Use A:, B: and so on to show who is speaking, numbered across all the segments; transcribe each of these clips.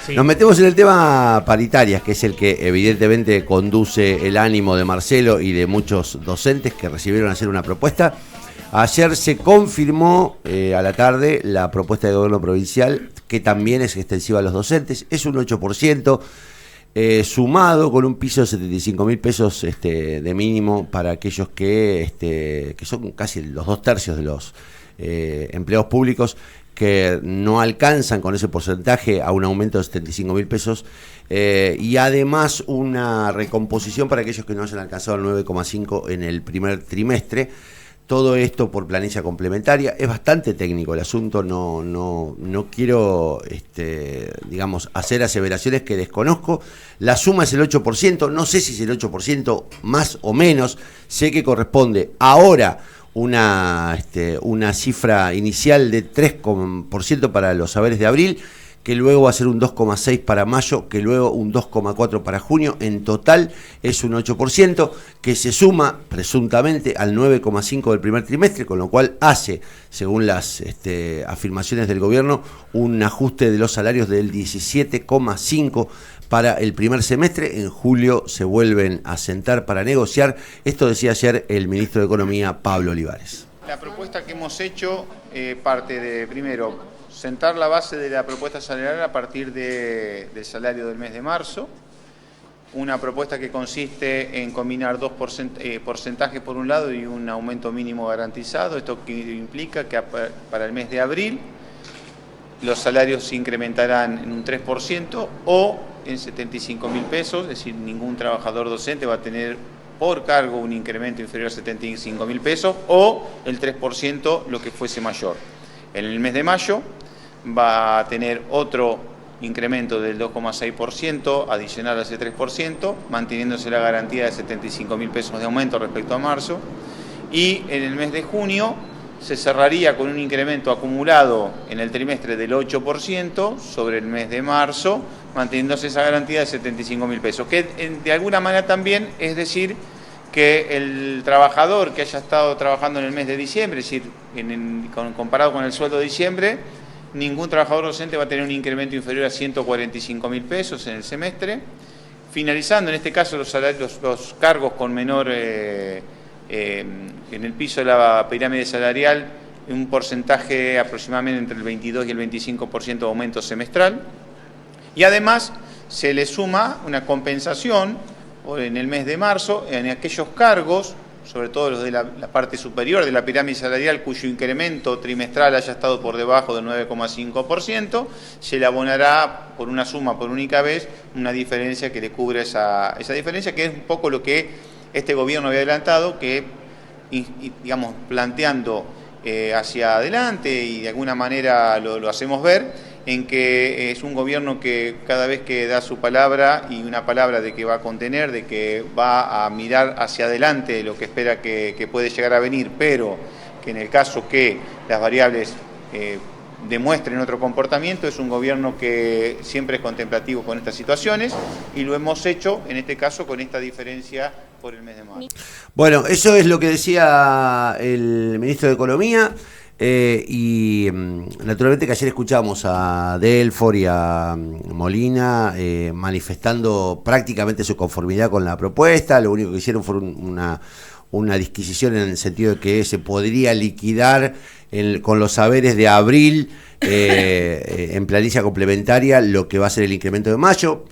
A: Sí.
B: Nos metemos en el tema paritarias, que es el que evidentemente conduce el ánimo de Marcelo y de muchos docentes que recibieron hacer una propuesta. Ayer se confirmó a la tarde la propuesta de gobierno provincial, que también es extensiva a los docentes, es un 8%. Sumado con un piso de 75.000 pesos de mínimo para aquellos que son casi los 2/3 de los empleados públicos que no alcanzan con ese porcentaje a un aumento de 75.000 pesos y además una recomposición para aquellos que no hayan alcanzado el 9,5 en el primer trimestre. Todo esto por planilla complementaria. Es bastante técnico el asunto, no quiero hacer aseveraciones que desconozco. La suma es el 8%, no sé si es el 8% más o menos, sé que corresponde ahora una cifra inicial de 3% para los haberes de abril, que luego va a ser un 2,6 para mayo, que luego un 2,4 para junio. En total es un 8%, que se suma presuntamente al 9,5 del primer trimestre, con lo cual hace, según las afirmaciones del gobierno, un ajuste de los salarios del 17,5 para el primer semestre. En julio se vuelven a sentar para negociar. Esto decía ayer el ministro de Economía, Pablo Olivares.
C: La propuesta que hemos hecho parte de, primero, sentar la base de la propuesta salarial a partir del salario del mes de marzo. Una propuesta que consiste en combinar dos porcentajes por un lado y un aumento mínimo garantizado. Esto que implica que para el mes de abril los salarios se incrementarán en un 3% o en 75.000 pesos, es decir, ningún trabajador docente va a tener por cargo un incremento inferior a 75.000 pesos o el 3% lo que fuese mayor. En el mes de mayo va a tener otro incremento del 2,6% adicional a ese 3%, manteniéndose la garantía de 75.000 pesos de aumento respecto a marzo. Y en el mes de junio se cerraría con un incremento acumulado en el trimestre del 8% sobre el mes de marzo, manteniéndose esa garantía de 75.000 pesos, que de alguna manera también es decir que el trabajador que haya estado trabajando en el mes de diciembre, es decir, comparado con el sueldo de diciembre, ningún trabajador docente va a tener un incremento inferior a 145.000 pesos en el semestre, finalizando en este caso los cargos con menor en el piso de la pirámide salarial, un porcentaje aproximadamente entre el 22 y el 25% de aumento semestral, y además se le suma una compensación en el mes de marzo en aquellos cargos, sobre todo los de la parte superior de la pirámide salarial, cuyo incremento trimestral haya estado por debajo del 9,5%, se le abonará por una suma por única vez una diferencia que le cubre esa diferencia, que es un poco lo que este gobierno había adelantado, que digamos planteando hacia adelante y de alguna manera lo hacemos ver, en que es un gobierno que cada vez que da su palabra y una palabra de que va a contener, de que va a mirar hacia adelante lo que espera que puede llegar a venir, pero que en el caso que las variables demuestren otro comportamiento, es un gobierno que siempre es contemplativo con estas situaciones y lo hemos hecho en este caso con esta diferencia por el mes de marzo.
B: Bueno, eso es lo que decía el ministro de Economía. Y naturalmente que ayer escuchamos a Delfor y a Molina manifestando prácticamente su conformidad con la propuesta. Lo único que hicieron fue una disquisición en el sentido de que se podría liquidar con los haberes de abril en planilla complementaria lo que va a ser el incremento de mayo.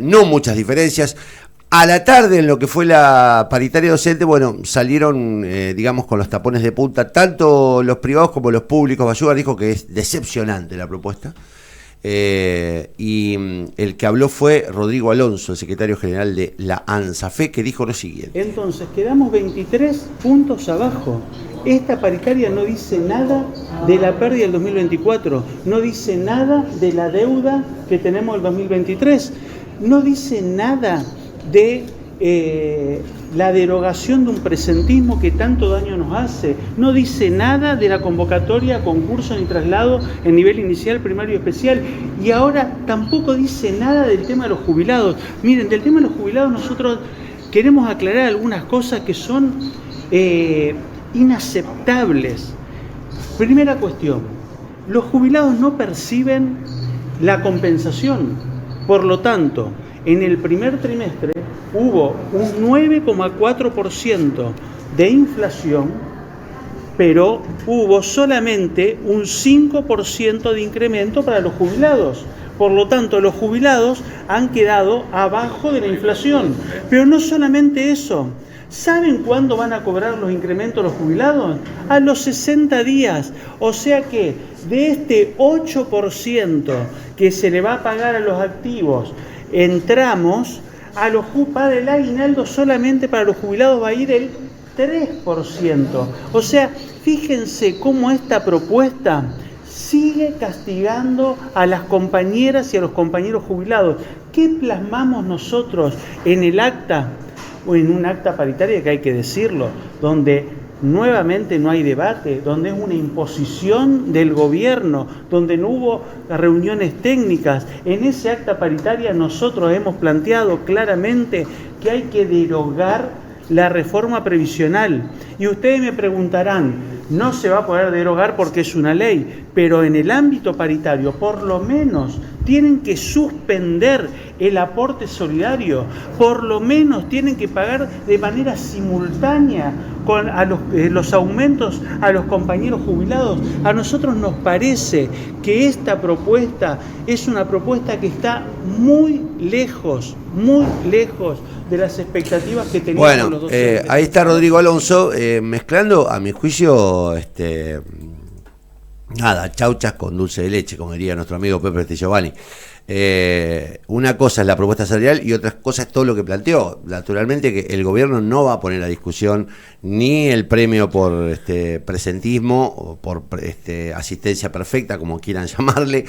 B: No muchas diferencias. A la tarde, en lo que fue la paritaria docente, bueno, salieron, con los tapones de punta, tanto los privados como los públicos. Bayugar dijo que es decepcionante la propuesta. Y el que habló fue Rodrigo Alonso, el secretario general de la ANSAFE, que dijo lo siguiente.
D: Entonces, quedamos 23 puntos abajo. Esta paritaria no dice nada de la pérdida del 2024, no dice nada de la deuda que tenemos el 2023, no dice nada de la derogación de un presentismo que tanto daño nos hace. No dice nada de la convocatoria a concurso ni traslado en nivel inicial, primario y especial. Y ahora tampoco dice nada del tema de los jubilados. Miren, del tema de los jubilados nosotros queremos aclarar algunas cosas que son inaceptables. Primera cuestión, los jubilados no perciben la compensación. Por lo tanto, en el primer trimestre hubo un 9,4% de inflación, pero hubo solamente un 5% de incremento para los jubilados. Por lo tanto, los jubilados han quedado abajo de la inflación. Pero no solamente eso. ¿Saben cuándo van a cobrar los incrementos los jubilados? A los 60 días. O sea que de este 8% que se le va a pagar a los activos en tramos, a los para el aguinaldo solamente para los jubilados va a ir el 3%. O sea, fíjense cómo esta propuesta sigue castigando a las compañeras y a los compañeros jubilados. ¿Qué plasmamos nosotros en el acta, o en un acta paritaria que hay que decirlo, donde nuevamente no hay debate, donde es una imposición del gobierno, donde no hubo reuniones técnicas? En ese acta paritaria nosotros hemos planteado claramente que hay que derogar la reforma previsional. Y ustedes me preguntarán, no se va a poder derogar porque es una ley, pero en el ámbito paritario por lo menos tienen que suspender el aporte solidario, por lo menos tienen que pagar de manera simultánea con los aumentos a los compañeros jubilados. A nosotros nos parece que esta propuesta es una propuesta que está muy lejos de las expectativas que teníamos los docentes.
B: Ahí está Rodrigo Alonso mezclando, a mi juicio, chauchas con dulce de leche, como diría nuestro amigo Pepe Giovanni. Una cosa es la propuesta salarial y otra cosa es todo lo que planteó. Naturalmente que el gobierno no va a poner a discusión ni el premio por presentismo o por asistencia perfecta, como quieran llamarle.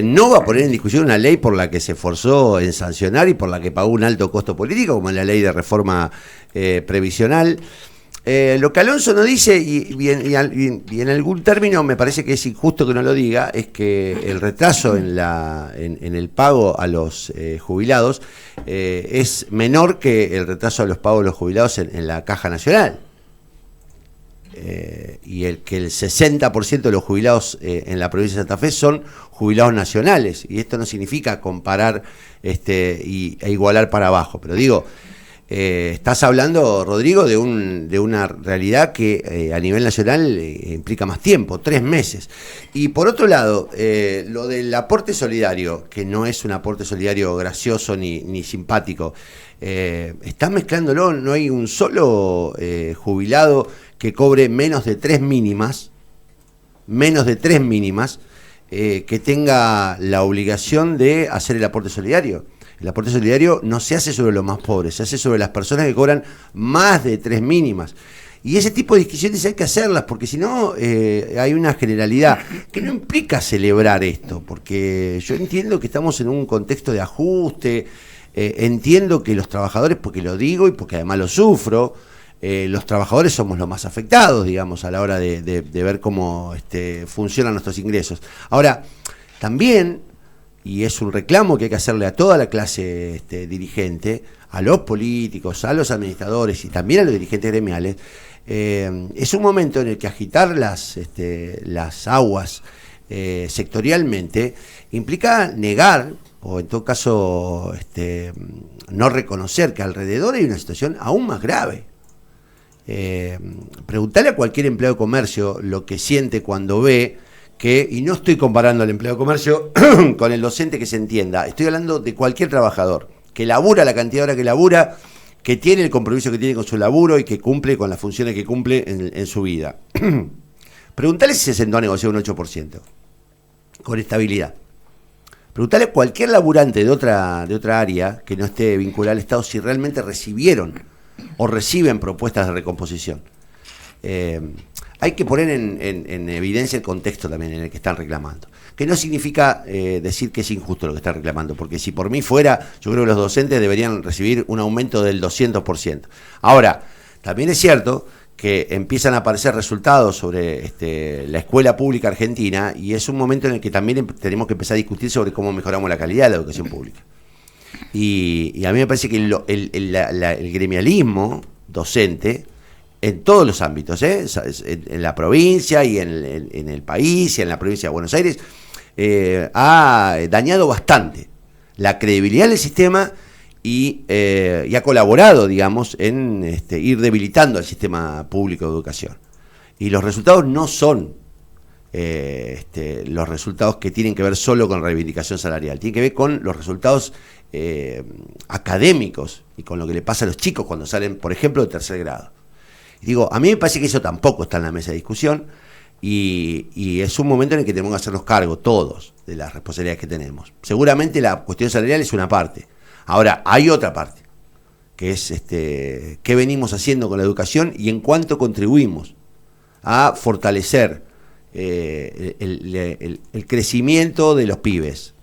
B: No va a poner en discusión una ley por la que se esforzó en sancionar y por la que pagó un alto costo político, como es la ley de reforma previsional. Lo que Alonso no dice, y en algún término me parece que es injusto que no lo diga, es que el retraso en el pago a los jubilados es menor que el retraso a los pagos a los jubilados en la Caja Nacional. Y que el 60% de los jubilados en la provincia de Santa Fe son jubilados nacionales, y esto no significa comparar e igualar para abajo, pero digo, estás hablando, Rodrigo, de una realidad que a nivel nacional implica más tiempo, 3 meses. Y por otro lado, lo del aporte solidario, que no es un aporte solidario gracioso ni simpático, estás mezclándolo. No hay un solo jubilado que cobre menos de 3 mínimas, que tenga la obligación de hacer el aporte solidario. El aporte solidario no se hace sobre los más pobres, se hace sobre las personas que cobran más de 3 mínimas. Y ese tipo de discusiones hay que hacerlas, porque si no hay una generalidad que no implica celebrar esto, porque yo entiendo que estamos en un contexto de ajuste, entiendo que los trabajadores, porque lo digo y porque además lo sufro, los trabajadores somos los más afectados, digamos, a la hora de ver cómo funcionan nuestros ingresos. Ahora, también, y es un reclamo que hay que hacerle a toda la clase dirigente, a los políticos, a los administradores y también a los dirigentes gremiales, es un momento en el que agitar las aguas sectorialmente implica negar, o en todo caso no reconocer que alrededor hay una situación aún más grave. Preguntarle a cualquier empleado de comercio lo que siente cuando ve que, y no estoy comparando al empleado de comercio con el docente, que se entienda, estoy hablando de cualquier trabajador que labura la cantidad de horas que labura, que tiene el compromiso que tiene con su laburo y que cumple con las funciones que cumple en su vida. Preguntarle si se sentó a negociar un 8% con estabilidad. Preguntarle a cualquier laburante de otra área que no esté vinculada al Estado si realmente recibieron o reciben propuestas de recomposición. Hay que poner en evidencia el contexto también en el que están reclamando, que no significa decir que es injusto lo que están reclamando, porque si por mí fuera, yo creo que los docentes deberían recibir un aumento del 200%. Ahora, también es cierto que empiezan a aparecer resultados sobre la escuela pública argentina, y es un momento en el que también tenemos que empezar a discutir sobre cómo mejoramos la calidad de la educación pública. Y a mí me parece que el gremialismo docente, en todos los ámbitos, en la provincia y en el país y en la provincia de Buenos Aires, ha dañado bastante la credibilidad del sistema y ha colaborado, digamos, en ir debilitando al sistema público de educación. Y los resultados no son los resultados que tienen que ver solo con reivindicación salarial, tienen que ver con los resultados académicos y con lo que le pasa a los chicos cuando salen, por ejemplo, de tercer grado. Y digo, a mí me parece que eso tampoco está en la mesa de discusión y es un momento en el que tenemos que hacernos cargo todos de las responsabilidades que tenemos. Seguramente la cuestión salarial es una parte. Ahora, hay otra parte, que es qué venimos haciendo con la educación y en cuánto contribuimos a fortalecer el crecimiento de los pibes.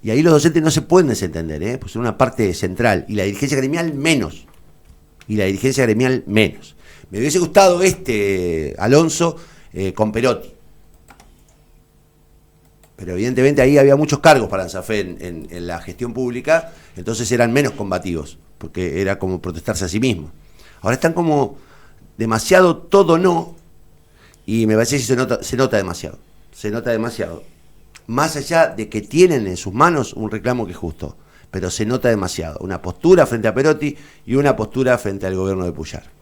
B: Y ahí los docentes no se pueden desentender, pues es una parte central, y la dirigencia gremial menos. Me hubiese gustado Alonso, con Perotti. Pero evidentemente ahí había muchos cargos para ANSAFE en la gestión pública, entonces eran menos combativos, porque era como protestarse a sí mismo. Ahora están como demasiado todo no, y me parece que se nota demasiado. Más allá de que tienen en sus manos un reclamo que es justo, pero se nota demasiado. Una postura frente a Perotti y una postura frente al gobierno de Puyar.